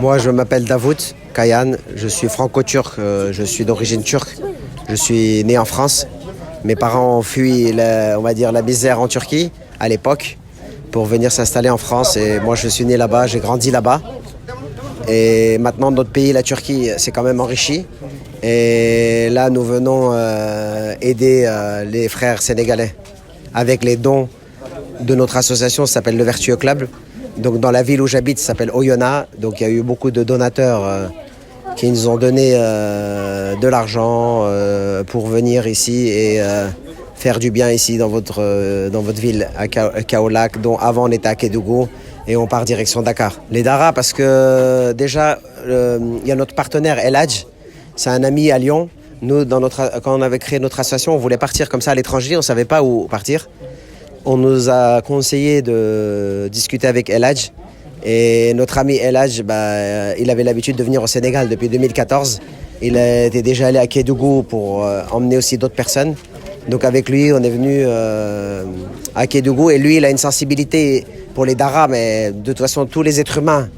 Moi, je m'appelle Davut Kayan, je suis franco-turc, je suis d'origine turque. Je suis né en France. Mes parents ont fui, on va dire, la misère en Turquie à l'époque pour venir s'installer en France. Et moi, je suis né là-bas, j'ai grandi là-bas. Et maintenant, notre pays, la Turquie, s'est quand même enrichi. Et là, nous venons aider les frères sénégalais avec les dons de notre association, ça s'appelle le Vertueux Club. Donc dans la ville où j'habite, ça s'appelle Oyonnax. Donc il y a eu beaucoup de donateurs qui nous ont donné de l'argent pour venir ici et faire du bien ici dans votre ville, à Kaolack, dont avant on était à Kédougou et on part direction Dakar. Les Dara, parce que déjà, il y a notre partenaire El Hadj, c'est un ami à Lyon. Nous, quand on avait créé notre association, on voulait partir comme ça à l'étranger, on ne savait pas où partir. On nous a conseillé de discuter avec El Hadj. Et notre ami El Hadj, il avait l'habitude de venir au Sénégal depuis 2014. Il était déjà allé à Kédougou pour emmener aussi d'autres personnes. Donc avec lui, on est venu à Kédougou. Et lui, il a une sensibilité pour les Dara. Mais de toute façon, tous les êtres humains,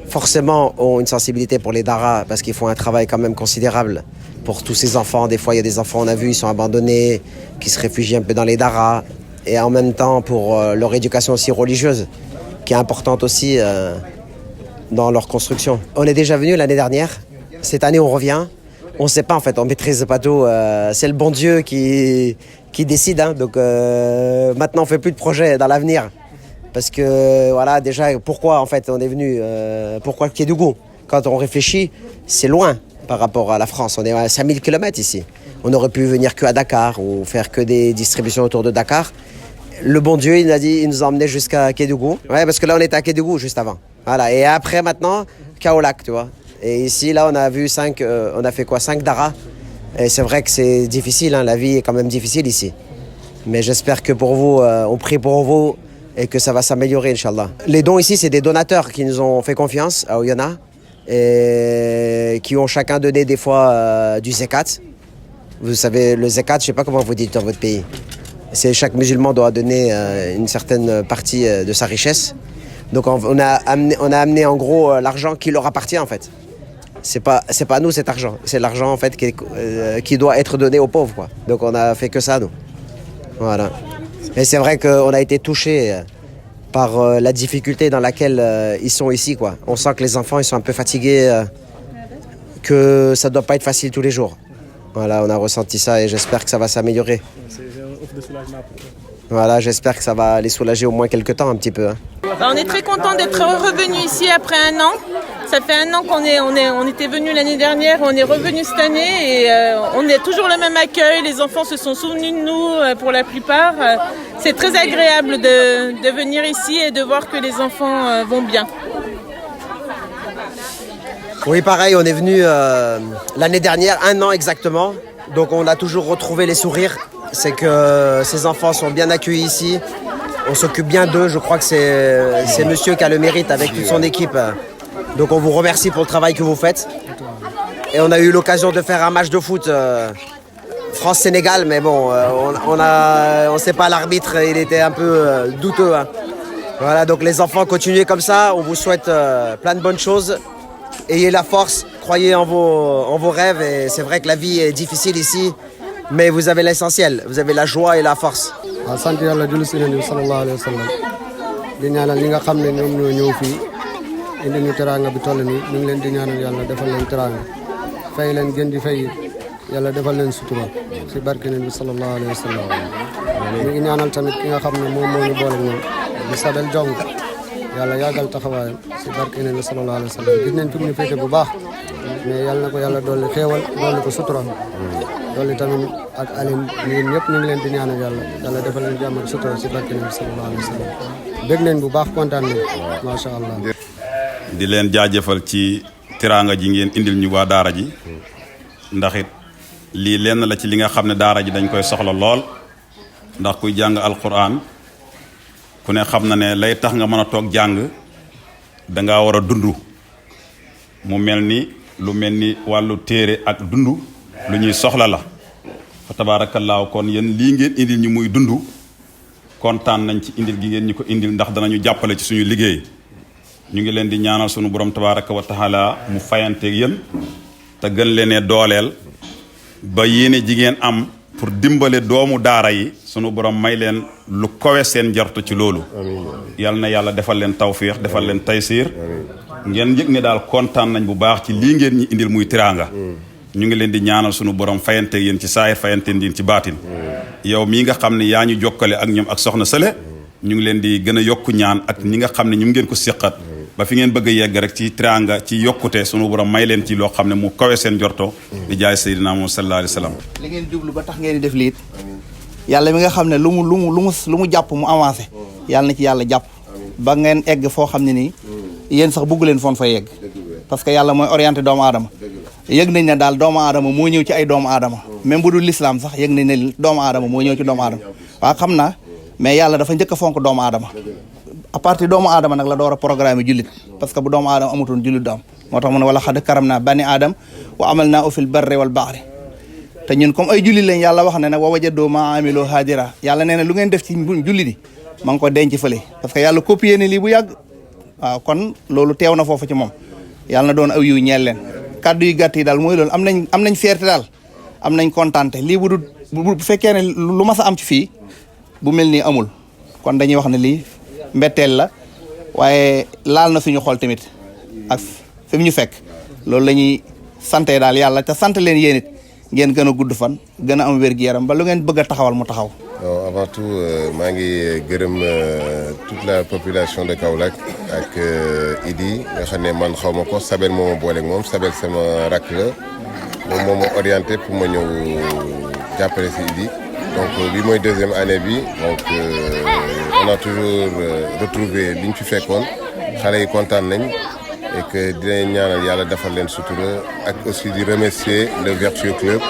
forcément, ont une sensibilité pour les Dara. Parce qu'ils font un travail quand même considérable pour tous ces enfants. Des fois, il y a des enfants, on a vu, ils sont abandonnés, qui se réfugient un peu dans les Dara. Et en même temps pour leur éducation aussi religieuse, qui est importante aussi dans leur construction. On est déjà venu l'année dernière. Cette année, on revient. On ne sait pas, en fait, on maîtrise pas tout. C'est le bon Dieu qui décide. Hein. Donc maintenant, on ne fait plus de projets dans l'avenir. Parce que, voilà, déjà, pourquoi, en fait, on est venu pourquoi Kédougou? Quand on réfléchit, c'est loin par rapport à la France. On est à 5000 km ici. On aurait pu venir que à Dakar ou faire que des distributions autour de Dakar. Le bon Dieu, il nous a emmenés jusqu'à Kédougou. Ouais, parce que là, on était à Kédougou juste avant. Voilà. Et après, maintenant, Kaolack, tu vois. Et ici, là, on a vu 5 Dara. Et c'est vrai que c'est difficile, hein. La vie est quand même difficile ici. Mais j'espère que pour vous, on prie pour vous et que ça va s'améliorer, Inch'Allah. Les dons ici, c'est des donateurs qui nous ont fait confiance à Oyonnax et qui ont chacun donné des fois du zekat. Vous savez, le zakat, je ne sais pas comment vous dites dans votre pays. Chaque musulman doit donner une certaine partie de sa richesse. Donc on a amené en gros l'argent qui leur appartient en fait. C'est pas à nous cet argent. C'est l'argent en fait qui doit être donné aux pauvres, quoi. Donc on a fait que ça, nous. Voilà. Et c'est vrai qu'on a été touchés par la difficulté dans laquelle ils sont ici, quoi. On sent que les enfants ils sont un peu fatigués, que ça ne doit pas être facile tous les jours. Voilà, on a ressenti ça et j'espère que ça va s'améliorer. C'est un offre de soulagement pour toi. Voilà, j'espère que ça va les soulager au moins quelques temps un petit peu. Hein. On est très content d'être revenu ici après un an. Ça fait un an on était venu l'année dernière, on est revenu cette année et on a toujours le même accueil. Les enfants se sont souvenus de nous pour la plupart. C'est très agréable de venir ici et de voir que les enfants vont bien. Oui, pareil, on est venu l'année dernière, 1 an exactement. Donc on a toujours retrouvé les sourires. C'est que ces enfants sont bien accueillis ici. On s'occupe bien d'eux. Je crois que c'est monsieur qui a le mérite avec toute son équipe. Donc on vous remercie pour le travail que vous faites. Et on a eu l'occasion de faire un match de foot France-Sénégal. Mais bon, on sait pas, l'arbitre, il était un peu douteux. Hein. Voilà, donc les enfants, continuez comme ça. On vous souhaite plein de bonnes choses. Ayez la force, croyez en vos rêves. Et c'est vrai que la vie est difficile ici. Mais vous avez l'essentiel, vous avez la joie et la force. sant yàlla julli si Nabi sallallahu alayhi wa sallam di ñaanal ñi nga xam ne ñoom ñoo ñëw fii indi ñu teraanga bi toll nii ñu ngi leen di ñaanal yàlla defal leen teraanga fay leen gën di fay yàlla defal leen sutura si barke Nabi sallallahu alayhi wa sallam ñu ngi ñaanal tamit ki nga xam ne moom moo ñu boole ñoom di Sabel Jong yàlla yàggal taxawaayam si barke Nabi sallallahu alayhi wa sallam gis nañ fi ñu féete bu baax mais yàlla na ko yàlla dolli xéewal dolli ko sutura dolli tamit ak Aline ñun ñëpp ñu ngi leen di ñaanal yàlla defal leen jàmm ak sutura si barke Nabi sallallahu alayhi wa sallam dégg nañ bu baax kontaan nañ macha allah. di leen jaajëfal ci teraanga ji ngeen indil ñu waa daara ji ndax it lii lenn la ci li nga xam ne daara ji dañ koy soxla lool ndax kuy jàng alquran ku ne xam na ne lay tax nga mën a toog jàng dangaa war a dund mu mel ni lu mel ni wàllu téere ak dund lu ñuy soxla la fa tabaarakallaahu kon yéen lii ngeen indil ñu muy dund kontaan nañ ci indil gi ngeen ñu ko indil ndax danañu jàppale ci suñu liggéey ñu ngi leen di ñaanal sunu borom tabaraka wa taala mu fayanteeg yéen te gën leen dooleel ba yéene jigéen am pour dimbale doomu daara yi sunu borom may leen lu kowe seen njort ci loolu yal na yàlla defal leen tawfiix defal leen taysiir ngeen yëg ne daal kontaan nañ bu baax ci lii ngeen ñi indil muy tiraanga ñu ngi leen di ñaanal sunu borom fayante yéen ci saahir fayante yéen ci baatin yow mii nga xam ne yaa ñu jokkale ak ñoom ak soxna Sële ñu ngi leen di gën a yokku ñaan ak ñi nga xam ne ñu ngeen ko siqat ba fi ngeen bëgg a yegg rek ci tiraanga ci yokkute sunu borom may leen ci loo xam ne mu kawe seen jorto di jaay Seydina Muhammad sallallahu alayhi wa sallam li ngeen jublu ba tax ngeen di def liit yàlla mi nga xam ne lu mu jàpp mu avancé yàlla na ci yàlla jàpp ba ngeen egg foo xam ne nii yéen sax bëggu leen foon fa yegg parce que yàlla mooy orienté doomu aadama yëg nañ ne daal doomu aadama moo ñëw ci ay doomu aadama même bu dul l'islam sax yëg nañ ne doomu aadama moo ñëw ci doomu aadama waaw xam naa mais yàlla dafa njëkk a fonk doomu aadama à partir doomu aadama nag la door a programme jullit parce que bu doomu aadama amutoon jullit du am moo tax mu ne wala xad karam naa bani aadam wa amal naa fil barri wal bahri te ñun comme ay jullit lañ yàlla wax ne nag wa wajadoo ma amiloo haadira yàlla nee na lu ngeen def ci jullit yi ma ngi ko denc fële parce que yàlla copié ne lii bu yàgg waaw kon loolu teew na foofu ci moom yàlla na doon aw yiw ñeel leen kàddu yu gàtt yi daal mooy loolu am nañ fierté daal am nañ kontaante lii bu fekkee ne lu mas a am ci fii bu mel nii amul kon dañuy wax ne lii mbetteel la waaye laal na suñu xol tamit ak fi mu ñu fekk loolu la ñuy sante daal yàlla te sant leen yéen it ngeen gën a gudd fan gën a am wér-gu-yaram ba lu ngeen bëgg a taxawal mu taxaw. avant tout maa ngi gërëm toute la population de Kaolack ak Idi nga xam ne man xaw ma ko Sabel moo ma booleeg moom Sabel sama rakk la moom moo ma orienté pour ma ñëw jàppale si Idi donc bi mooy deuxième année bi donc on a toujours retrouvé li ñu fi fekkoon xale yi kontaan nañ et que dinañ ñaanal yàlla defal leen sutura ak aussi di remercier le Vertueux Club.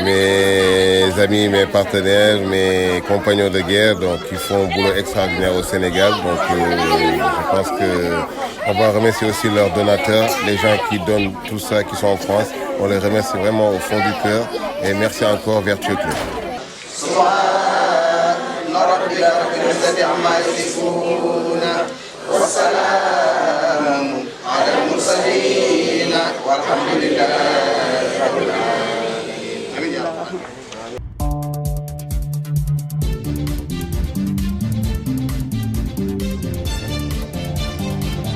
Mes amis, mes partenaires, mes compagnons de guerre, donc ils font un boulot extraordinaire au Sénégal. Donc je pense que on va remercier aussi leurs donateurs, les gens qui donnent tout ça, qui sont en France. On les remercie vraiment au fond du cœur et merci encore Vertueux Club. والسلام على المرسلين والحمد لله